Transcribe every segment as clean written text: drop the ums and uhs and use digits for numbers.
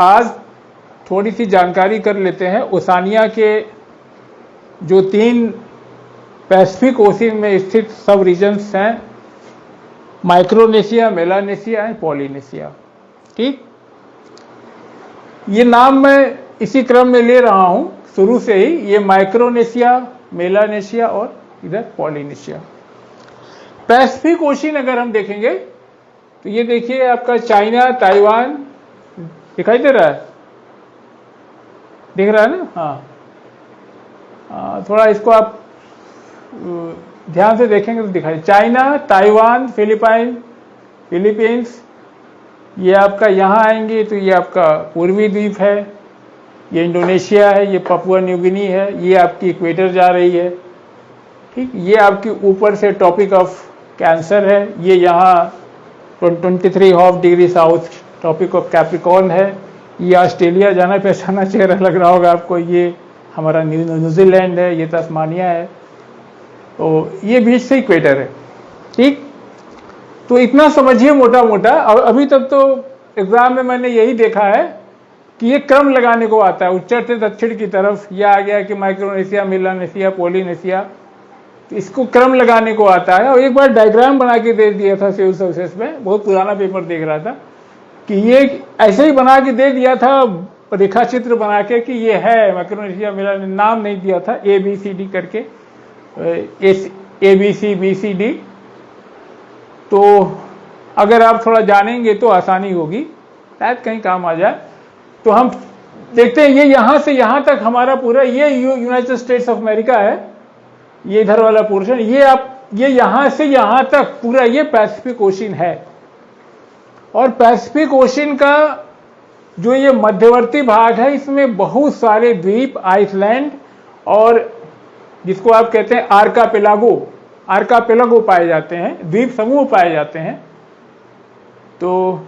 आज थोड़ी सी जानकारी कर लेते हैं ओसानिया के जो 3 पैसिफिक ओशियन में स्थित सब रीजन्स हैं, माइक्रोनेशिया, मेलानेशिया एंड पॉलिनेशिया। ठीक, ये नाम मैं इसी क्रम में ले रहा हूं शुरू से ही, ये माइक्रोनेशिया, मेलानेशिया और इधर पॉलिनेशिया। पैसिफिक ओशियन अगर हम देखेंगे तो ये देखिए आपका चाइना, ताइवान दिखाई दे रहा है, दिख रहा है ना? हाँ, थोड़ा इसको आप ध्यान से देखेंगे तो दिखाई, चाइना, ताइवान, फिलीपींस, ये आपका यहाँ आएंगे तो ये आपका पूर्वी द्वीप है, ये इंडोनेशिया है, ये पपुआ न्यू गिनी है, ये आपकी इक्वेटर जा रही है। ठीक, ये आपकी ऊपर से ट्रॉपिक ऑफ कैंसर है, ये यहाँ 23½ degree south tropic of Capricorn है, ये ऑस्ट्रेलिया, जाना पहचाना चेहरा लग रहा होगा आपको, ये हमारा न्यूजीलैंड है, ये तस्मानिया है, तो ये बीच से इक्वेटर है। ठीक, तो इतना समझिए मोटा मोटा। अभी तक तो एग्जाम में मैंने यही देखा है कि ये क्रम लगाने को आता है उत्तर से दक्षिण की तरफ, यह आ गया कि माइक्रोनेशिया, मेलानेशिया, पॉलिनेशिया, तो इसको क्रम लगाने को आता है। और एक बार डायग्राम बना के दे दिया था सिविल सर्विसेज में, बहुत पुराना पेपर देख रहा था कि ये ऐसे ही बना के दे दिया था, रेखा चित्र बना के कि ये है माइक्रोनेशिया, मेला, नाम नहीं दिया था, ABCD करके, ABC BCD। तो अगर आप थोड़ा जानेंगे तो आसानी होगी, शायद कहीं काम आ जाए। तो हम देखते हैं, ये यहां से यहां तक हमारा पूरा ये यूनाइटेड स्टेट्स ऑफ अमेरिका है, ये इधर वाला पोर्शन, ये यहां से यहां तक पूरा ये पैसिफिक ओशियन है। और पैसिफिक ओशियन का जो ये मध्यवर्ती भाग है, इसमें बहुत सारे द्वीप, आइसलैंड और जिसको आप कहते हैं आर्कापेलागो पाए जाते हैं, द्वीप समूह पाए जाते हैं। तो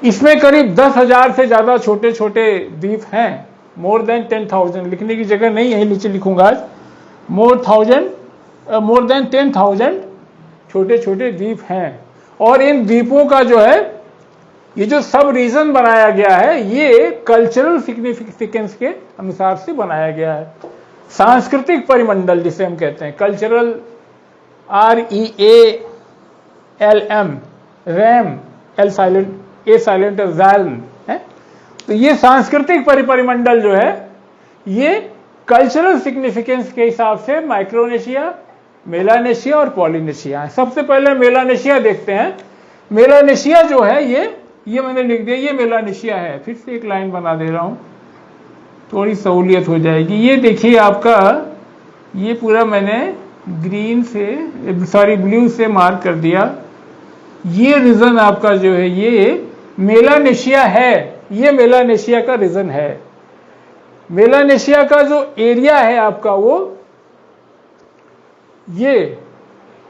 इसमें करीब 10,000 से ज्यादा छोटे छोटे द्वीप हैं, मोर देन 10,000, लिखने की जगह नहीं है, नीचे लिखूंगा आज, मोर देन 10,000 छोटे छोटे द्वीप हैं। और इन द्वीपों का जो है ये जो सब रीजन बनाया गया है, ये कल्चरल सिग्निफिकेंस के अनुसार से बनाया गया है। सांस्कृतिक परिमंडल जिसे हम कहते हैं, cultural, REALM, realm, L silent, A silent, realm है। तो ये सांस्कृतिक परिमंडल जो है, ये कल्चरल सिग्निफिकेंस के हिसाब से माइक्रोनेशिया, मेलानेशिया और पॉलिनेशिया है। सबसे पहले मेलानेशिया देखते हैं। मेलानेशिया जो है ये मैंने लिख दिया, ये मेलानेशिया है। फिर से एक लाइन बना दे रहा हूं, थोड़ी सहूलियत हो जाएगी। ये देखिए आपका, ये पूरा मैंने ब्लू से मार्क कर दिया। ये रीजन आपका जो है ये मेलानेशिया है, ये मेलानेशिया का रीजन है। मेलानेशिया का जो एरिया है आपका, वो ये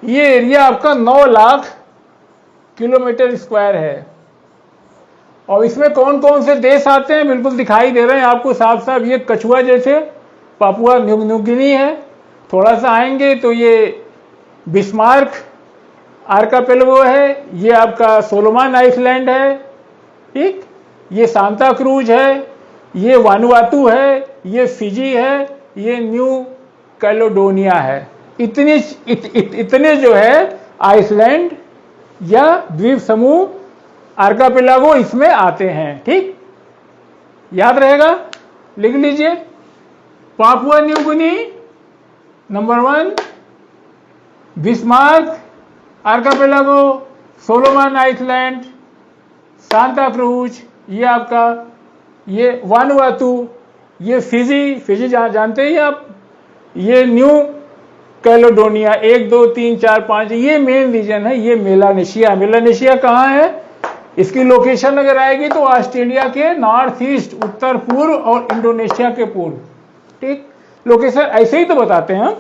एरिया आपका 9 लाख किलोमीटर स्क्वायर है। और इसमें कौन कौन से देश आते हैं बिल्कुल दिखाई दे रहे हैं आपको साफ साफ। ये कछुआ जैसे पापुआ न्यू गिनी है, थोड़ा सा आएंगे तो ये बिस्मार्क आर्कापेलागो है, ये आपका सोलोमन आइसलैंड है, ठीक, ये सांता क्रूज है, ये वानुआतू है, ये फिजी है, ये न्यू कैलेडोनिया है। इतने जो है आइसलैंड या द्वीप समूह, आर्कापेलागो, इसमें आते हैं। ठीक, याद रहेगा, लिख लीजिए। Papua New Guinea number 1, Bismarck archipelago, Solomon island, Santa Cruz, ये आपका, ये वानुआतू, ये फिजी जानते ही आप, ये न्यू कैलेडोनिया, 1 2 3 4 5, ये मेन रीजन है। ये मेलानेशिया। मेलानेशिया कहाँ है? इसकी लोकेशन अगर आएगी तो ऑस्ट्रेलिया के नॉर्थ ईस्ट, उत्तर पूर्व, और इंडोनेशिया के पूर्व। ठीक, लोकेशन ऐसे ही तो बताते हैं।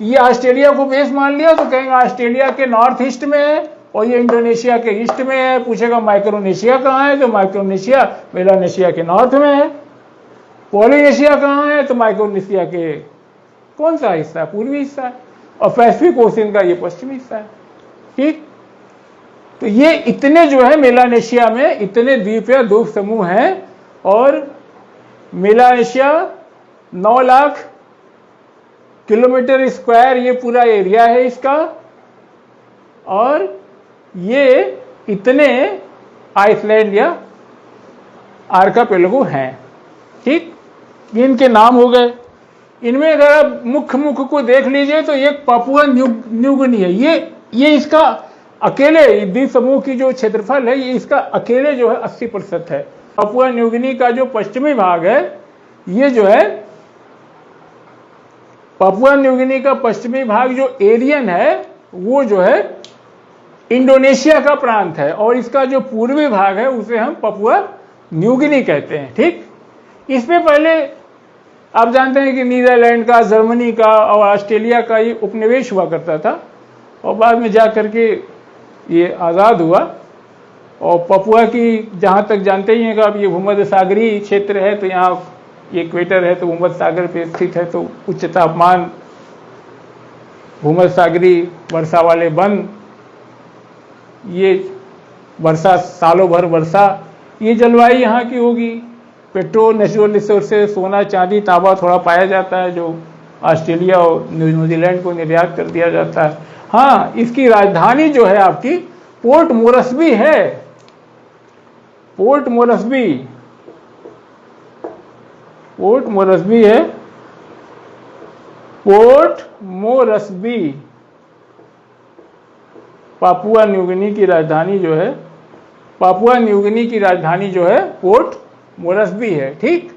ये ऑस्ट्रेलिया को बेस मान लिया तो कहेंगे ऑस्ट्रेलिया के नॉर्थ ईस्ट में है और ये इंडोनेशिया के ईस्ट में है। पूछेगा माइक्रोनेशिया कहाँ है, तो माइक्रोनेशिया मेलानेशिया के नॉर्थ में है। पॉलिनेशिया कहाँ है, तो माइक्रोनेशिया के कौन सा हिस्सा है? पूर्वी हिस्सा है। और पैसिफिक ओशियन का ये पश्चिमी हिस्सा है। ठीक, तो ये इतने जो है मेलानेशिया में इतने द्वीप या द्वीप समूह हैं, और मेलानेशिया 9 लाख किलोमीटर स्क्वायर ये पूरा एरिया है इसका, और ये इतने आइसलैंड या आर्कापेलागो हैं। ठीक, ये इनके नाम हो गए। इनमें अगर आप मुख्य को देख लीजिए तो एक पापुआ न्यू गिनी है। ये इसका अकेले द्वीप समूह की जो क्षेत्रफल है, ये इसका अकेले जो है 80% है। पापुआ न्यू गिनी का जो पश्चिमी भाग है, ये जो है पापुआ न्यू गिनी का पश्चिमी भाग जो एरियन है, वो जो है इंडोनेशिया का प्रांत है, और इसका जो पूर्वी भाग है उसे हम पापुआ न्यू गिनी कहते हैं। ठीक, इसमें पहले आप जानते हैं कि नीदरलैंड का, जर्मनी का और ऑस्ट्रेलिया का ये उपनिवेश हुआ करता था, और बाद में जा करके ये आज़ाद हुआ। और पपुआ की जहाँ तक जानते ही हैं कि अब ये भूमध्य सागरीय क्षेत्र है, तो यहाँ ये इक्वेटर है, तो भूमध्य सागर पे स्थित है, तो उच्च तापमान, भूमध्य सागरीय वर्षा वाले वन, ये वर्षा सालों भर वर्षा, ये जलवायु यहाँ की होगी। पेट्रोल, नेचुरल रिसोर्सेज, सोना, चांदी, तांबा थोड़ा पाया जाता है, जो ऑस्ट्रेलिया और न्यूजीलैंड को निर्यात कर दिया जाता है। हाँ, इसकी राजधानी जो है आपकी पोर्ट मोरस्बी है। पोर्ट मोरस्बी है। पोर्ट मोरस्बी पापुआ न्यू गिनी की राजधानी जो है, पापुआ न्यू गिनी की राजधानी जो है पोर्ट मोरस्बी है। ठीक,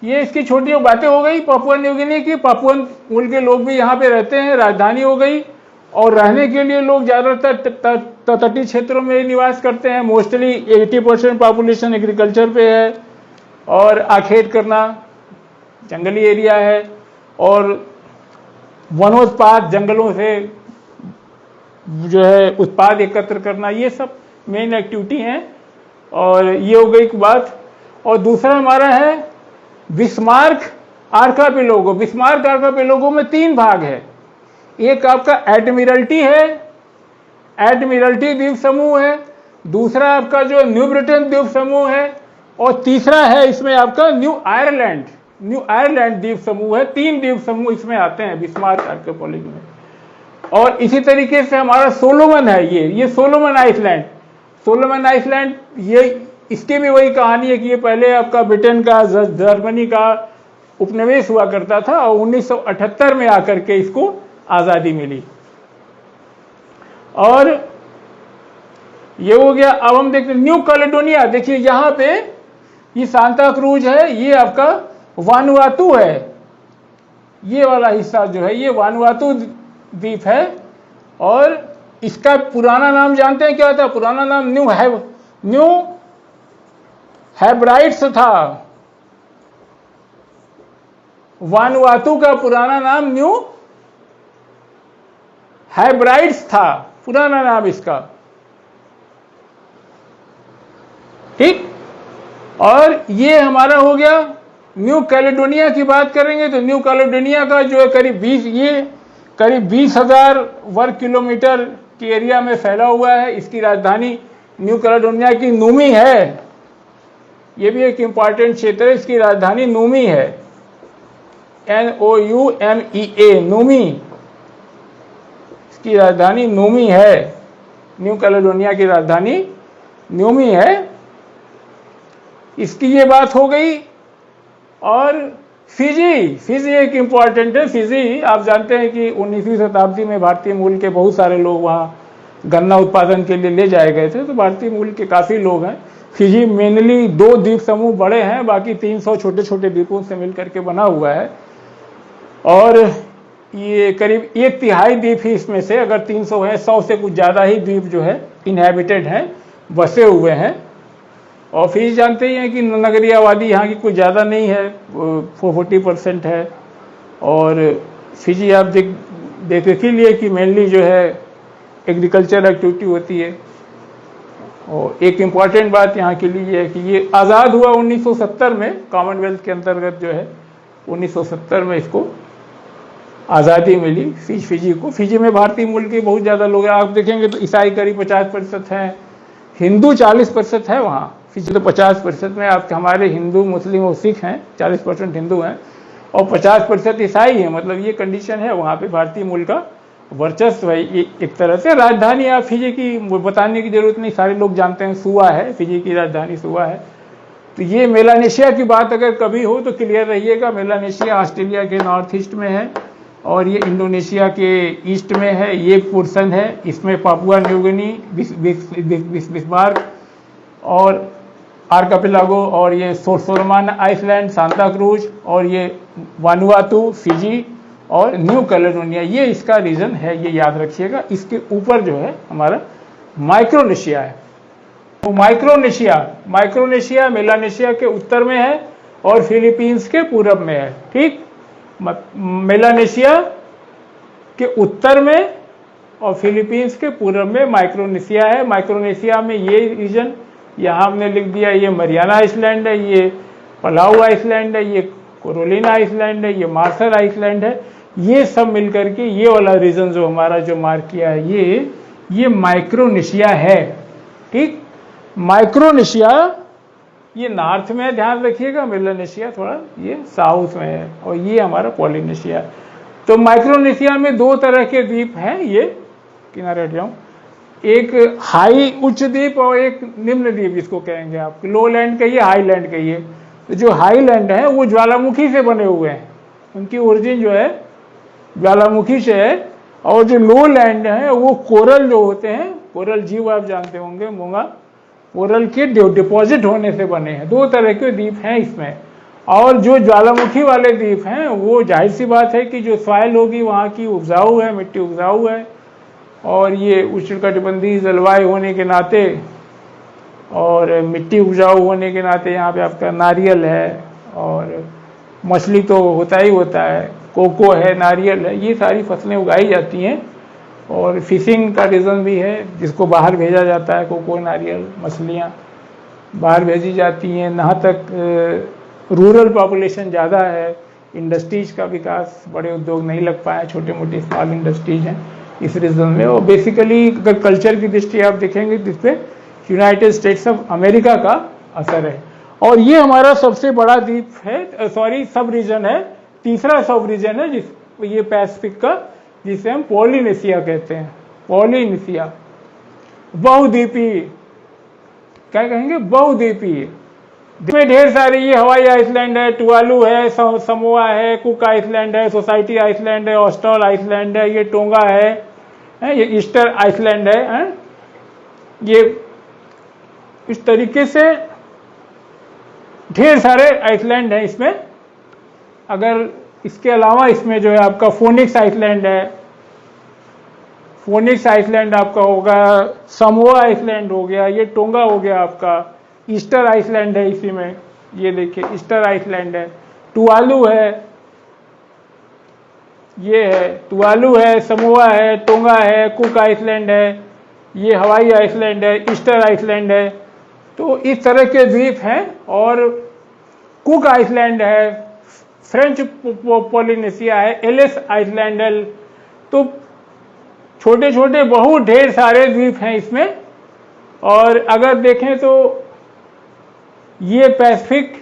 ये इसकी छोटी बातें हो गई पापुआ न्यू गिनी की। पापुआ मूल के लोग भी यहाँ पे रहते हैं, राजधानी हो गई, और रहने के लिए लोग ज़्यादातर तटीय क्षेत्रों में निवास करते हैं। मोस्टली 80% पॉपुलेशन एग्रीकल्चर पे है, और आखेट करना, जंगली एरिया है, और वनोत्पाद, जंगलों से जो है उत्पाद एकत्र करना, ये सब मेन एक्टिविटी हैं। और ये हो गई एक बात। और दूसरा हमारा है बिस्मार्क आर्कापेलागो। बिस्मार्क आर्कापेलागो में 3 भाग है। एक आपका एडमिरल्टी है, एडमिरल्टी द्वीप समूह है, दूसरा आपका जो न्यू ब्रिटेन द्वीप समूह है, और तीसरा है इसमें आपका न्यू आयरलैंड द्वीप समूह है। 3 द्वीप समूह इसमें आते हैं बिस्मार्क आर्कापेलागो में। और इसी तरीके से हमारा सोलोमन है, ये सोलोमन आइसलैंड। सोलोमन आइसलैंड, ये इसकी भी वही कहानी है कि ये पहले आपका ब्रिटेन का, जर्मनी का उपनिवेश हुआ करता था, और 1978 में आकर के इसको आज़ादी मिली। और ये हो गया। अब हम देखते हैं न्यू कैलेडोनिया। देखिए यहाँ पे ये सांता क्रूज है, ये आपका वानुआतू है। ये वाला हिस्सा जो है ये वानुआतू द्वीप है, और इसका पुराना नाम जानते हैं क्या था? पुराना नाम न्यू हेब्राइड्स था। वानुआतू का पुराना नाम न्यू हेब्राइड्स था, पुराना नाम इसका। ठीक, और ये हमारा हो गया। न्यू कैलेडोनिया की बात करेंगे तो न्यू कैलेडोनिया का जो है करीब 20,000 वर्ग किलोमीटर के एरिया में फैला हुआ है। इसकी राजधानी न्यू कैलेडोनिया की नूमी है। ये भी एक इंपॉर्टेंट क्षेत्र है। इसकी राजधानी नूमी है, NOUMEA, नूमी। इसकी राजधानी नूमी है। न्यू कैलेडोनिया की राजधानी नूमी है। इसकी ये बात हो गई। और फिजी एक इम्पॉर्टेंट है। फिजी आप जानते हैं कि 19वीं शताब्दी में भारतीय मूल के बहुत सारे लोग वहाँ गन्ना उत्पादन के लिए ले जाए गए थे, तो भारतीय मूल के काफ़ी लोग हैं। फिजी मेनली 2 द्वीप समूह बड़े हैं, बाकी 300 छोटे छोटे द्वीपों से मिलकर के बना हुआ है। और ये करीब 1/3 द्वीप ही इसमें से, अगर 300 है, 100 से कुछ ज़्यादा ही द्वीप जो है इनहैबिटेड हैं, बसे हुए हैं। और फिजी जानते ही हैं कि नगरीय आबादी यहाँ की कुछ ज़्यादा नहीं है, 40% है। और फिजी आप देख ही लिए कि मेनली जो है एग्रीकल्चर एक्टिविटी होती है। और एक इम्पॉर्टेंट बात यहाँ के लिए है कि ये आज़ाद हुआ 1970 में, कॉमनवेल्थ के अंतर्गत जो है 1970 में इसको आज़ादी मिली फिजी को। फिजी में भारतीय मूल के बहुत ज़्यादा लोग हैं, आप देखेंगे तो ईसाई करीब 50% हैं, हिंदू 40% है वहाँ। फिजी तो 50% में आपके हमारे हिंदू मुस्लिम और सिख हैं, 40% हिंदू हैं और 50% ईसाई हैं। मतलब ये कंडीशन है वहाँ पे, भारतीय मूल का वर्चस्व है एक तरह से। राजधानी आप फिजी की बताने की जरूरत नहीं, सारे लोग जानते हैं, सुआ है, फिजी की राजधानी सुआ है। तो ये मेलानेशिया की बात अगर कभी हो तो क्लियर रहिएगा, मेलानेशिया ऑस्ट्रेलिया के नॉर्थ ईस्ट में है और ये इंडोनेशिया के ईस्ट में है। ये पोर्शन है, इसमें पापुआ न्यू गिनी, बिस्मार्क और आर्कापेलागो और ये सोलोमन आइलैंड, सांता क्रूज और ये वानुआतू, फिजी और न्यू कैलेडोनिया, ये इसका रीजन है, ये याद रखिएगा। इसके ऊपर जो है हमारा माइक्रोनेशिया है। तो माइक्रोनेशिया मेलानेशिया के उत्तर में है और फिलीपींस के पूरब में है। ठीक, मेलानेशिया के उत्तर में और फिलीपींस के पूरब में माइक्रोनेशिया है। माइक्रोनेशिया में ये रीजन यहाँ हमने लिख दिया, ये मरियाना आइसलैंड है, ये पलाऊ आइसलैंड है, ये कोरोलिना आइसलैंड है, ये मार्शल आइसलैंड है। ये सब मिलकर के ये वाला रीजन जो हमारा जो मार्क किया है ये माइक्रोनेशिया है। ठीक, माइक्रोनेशिया ये नॉर्थ में है, ध्यान रखिएगा। मेलानेशिया थोड़ा ये साउथ में है और ये हमारा पॉलिनेशिया। तो माइक्रोनेशिया में दो तरह के द्वीप हैं, ये किनारे हट जाऊं, एक हाई उच्च द्वीप और एक निम्न द्वीप, जिसको कहेंगे आप लो लैंड कहिए, हाई लैंड कहिए। तो जो हाई लैंड है वो ज्वालामुखी से बने हुए हैं, उनकी ओरिजिन जो है ज्वालामुखी से है। और जो लो लैंड है वो कोरल जो होते हैं, कोरल जीव आप जानते होंगे, मूंगा, कोरल के डिपॉजिट होने से बने हैं। दो तरह के द्वीप हैं इसमें। और जो ज्वालामुखी वाले द्वीप हैं वो जाहिर सी बात है कि जो सॉइल होगी वहाँ की उपजाऊ है, मिट्टी उपजाऊ है और ये उष्णकटिबंधीय जलवायु होने के नाते और मिट्टी उपजाऊ होने के नाते यहाँ पे आपका नारियल है और मछली तो होता ही होता है, कोको है, नारियल है, ये सारी फसलें उगाई जाती हैं। और फिशिंग का रीज़न भी है, जिसको बाहर भेजा जाता है, कोको, नारियल, मछलियाँ बाहर भेजी जाती हैं। यहाँ तक रूरल पॉपुलेशन ज़्यादा है, इंडस्ट्रीज का विकास, बड़े उद्योग नहीं लग पाए, छोटे मोटे स्मॉल इंडस्ट्रीज हैं इस रीजन में। और बेसिकली अगर कल्चर की दृष्टि आप देखेंगे जिस पे यूनाइटेड स्टेट्स ऑफ अमेरिका का असर है। और ये हमारा सबसे बड़ा द्वीप है, सॉरी सब रीजन है, तीसरा सब रीजन है जिस ये पैसिफिक का, जिसे हम पॉलिनेशिया कहते हैं। पॉलिनेशिया बहुद्वीपीय, क्या कहेंगे, बहुद्वीपीय। इसमें ढेर सारे, ये हवाई आइसलैंड है, टुवालू है, समोआ है, कुक आइसलैंड है, सोसाइटी आइसलैंड है, ऑस्ट्रल आइसलैंड है, ये टोंगा है, ये ईस्टर आइसलैंड है। ये इस तरीके से ढेर सारे आइसलैंड हैं इसमें। अगर इसके अलावा इसमें जो है आपका फोनिक्स आइसलैंड है, फोनिक्स आइसलैंड आपका होगा, समोआ आइसलैंड हो गया, ये टोंगा हो गया आपका, ईस्टर आइसलैंड है इसी में, ये देखिए ईस्टर आइसलैंड है, टुवालू है, ये है टुवालू है, समोआ है, टोंगा है, कुक आइसलैंड है, ये हवाई आइसलैंड है, ईस्टर आइसलैंड है। तो इस तरह के द्वीप हैं। और कुक आइसलैंड है, फ्रेंच पॉलिनेशिया है, एलिस आइसलैंड है। तो छोटे छोटे बहुत ढेर सारे द्वीप हैं इसमें। और अगर देखें तो ये पैसिफिक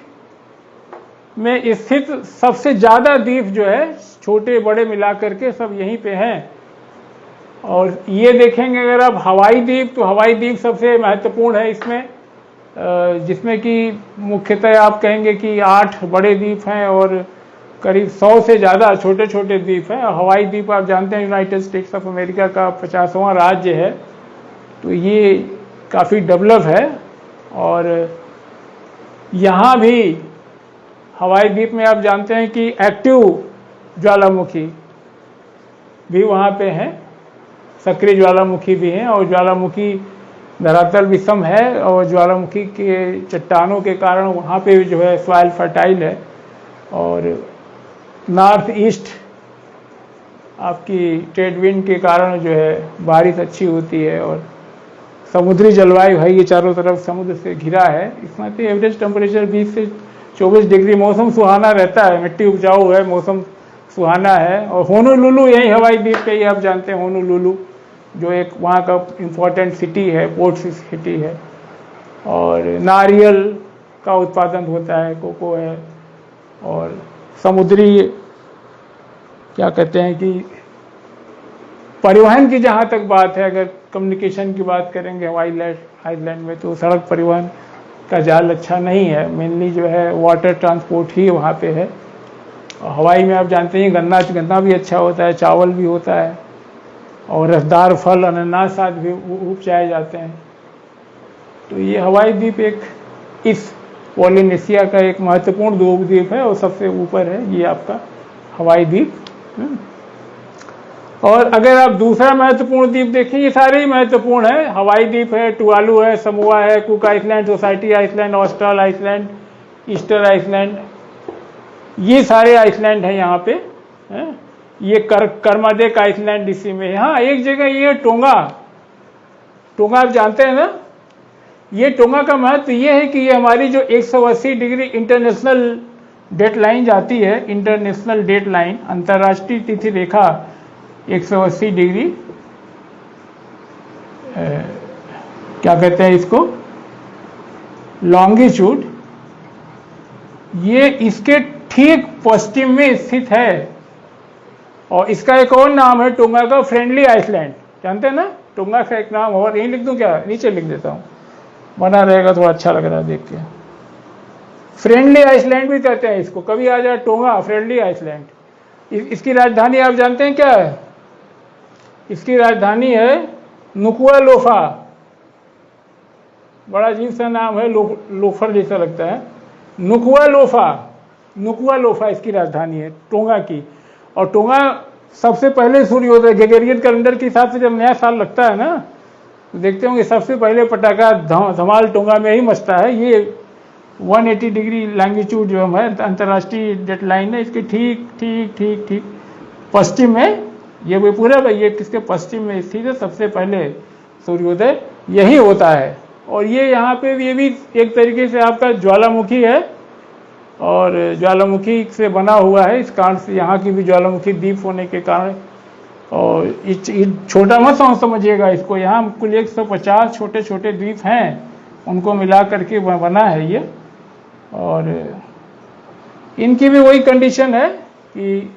में स्थित सबसे ज़्यादा द्वीप जो है, छोटे बड़े मिलाकर के सब यहीं पे हैं। और ये देखेंगे अगर आप हवाई द्वीप, तो हवाई द्वीप सबसे महत्वपूर्ण है इसमें, जिसमें कि मुख्यतः आप कहेंगे कि 8 बड़े द्वीप हैं और करीब 100 से ज़्यादा छोटे छोटे द्वीप हैं। हवाई द्वीप आप जानते हैं यूनाइटेड स्टेट्स ऑफ अमेरिका का 50वां राज्य है, तो ये काफ़ी डेवलप है। और यहाँ भी हवाई द्वीप में आप जानते हैं कि एक्टिव ज्वालामुखी भी वहाँ पे हैं, सक्रिय ज्वालामुखी भी हैं। और ज्वालामुखी धरातल विषम है और ज्वालामुखी के चट्टानों के कारण वहाँ पे जो है सॉइल फर्टाइल है। और नॉर्थ ईस्ट आपकी ट्रेड विंड के कारण जो है बारिश अच्छी होती है और समुद्री जलवायु है, ये चारों तरफ समुद्र से घिरा है। इस नाते एवरेज टेम्परेचर 20 से 24 डिग्री, मौसम सुहाना रहता है, मिट्टी उपजाऊ है, मौसम सुहाना है। और होनोलुलु यही हवाई द्वीप पे ही आप जानते हैं, होनोलुलु जो एक वहाँ का इम्पोर्टेंट सिटी है, पोर्ट सिटी है। और नारियल का उत्पादन होता है, कोको है। और समुद्री क्या कहते हैं कि परिवहन की जहाँ तक बात है, अगर कम्युनिकेशन की बात करेंगे हवाई आइलैंड में, तो सड़क परिवहन का जाल अच्छा नहीं है। मेनली जो है वाटर ट्रांसपोर्ट ही वहाँ पे है। और हवाई में आप जानते हैं गन्ना भी अच्छा होता है, चावल भी होता है, और रसदार फल अनानास आदि भी उपजाए जाते हैं। तो ये हवाई द्वीप एक इस पॉलिनेशिया का एक महत्वपूर्ण द्वीप है और सबसे ऊपर है ये आपका हवाई द्वीप। और अगर आप दूसरा महत्वपूर्ण द्वीप देखें, ये सारे ही महत्वपूर्ण है। हवाई द्वीप है, टुवालू है, समोआ है, Cook island, Society island, Austral island, Easter island, ये सारे आइसलैंड हैं यहाँ पे। ये कर्मादेक आइसलैंड इसी में। हाँ, एक जगह ये टोंगा आप जानते हैं ना। ये टोंगा का महत्व ये है कि ये हमारी जो 180 डिग्री इंटरनेशनल डेट लाइन जाती है, इंटरनेशनल डेट लाइन, अंतर्राष्ट्रीय तिथि रेखा 180 डिग्री क्या कहते हैं इसको, लॉन्गिट्यूड, ये इसके ठीक पश्चिम में स्थित है। और इसका एक और नाम है टोंगा का फ्रेंडली आइसलैंड, जानते हैं ना। टोंगा का एक नाम और, यहीं लिख दूं क्या, नीचे लिख देता हूं, बना रहेगा, थोड़ा अच्छा लग रहा है देख के। फ्रेंडली आइसलैंड भी कहते हैं इसको, कभी आ जाए टोंगा फ्रेंडली आइसलैंड। इसकी राजधानी आप जानते हैं क्या है? इसकी राजधानी है नुकुआलोफा। बड़ा अजीब सा नाम है, लोफर जैसा लगता है। नुकुआलोफा इसकी राजधानी है टोंगा की। और टोंगा सबसे पहले सूर्योदय ग्रेगोरियन कैलेंडर के हिसाब से जब नया साल लगता है ना, तो देखते होंगे सबसे पहले पटाखा धमाल टोंगा में ही मचता है। ये 180 डिग्री लॉन्गिट्यूड जो है अंतर्राष्ट्रीय डेट लाइन है, इसके ठीक पश्चिम में, ये भी पूरा ये किसके पश्चिम में स्थित है। सबसे पहले सूर्योदय यही होता है। और ये यहाँ पे ये भी एक तरीके से आपका ज्वालामुखी है, और ज्वालामुखी से बना हुआ है। इस कारण से यहाँ की भी ज्वालामुखी द्वीप होने के कारण, और छोटा मत समझिएगा इसको, यहाँ कुल 150 छोटे छोटे द्वीप हैं, उनको मिला करके बना है ये। और इनकी भी वही कंडीशन है कि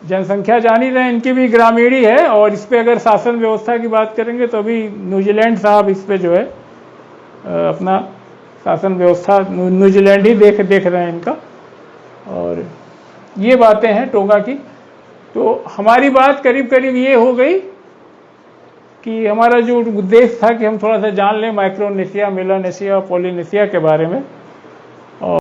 जनसंख्या जान ही रहे हैं, इनकी भी ग्रामीणी है। और इस पे अगर शासन व्यवस्था की बात करेंगे तो अभी न्यूजीलैंड साहब इस पे जो है अपना शासन व्यवस्था, न्यूजीलैंड ही देख रहे हैं इनका। और ये बातें हैं टोंगा की। तो हमारी बात करीब ये हो गई कि हमारा जो उद्देश्य था कि हम थोड़ा सा जान लें माइक्रोनेशिया, मेलानेशिया, पॉलिनेशिया के बारे में।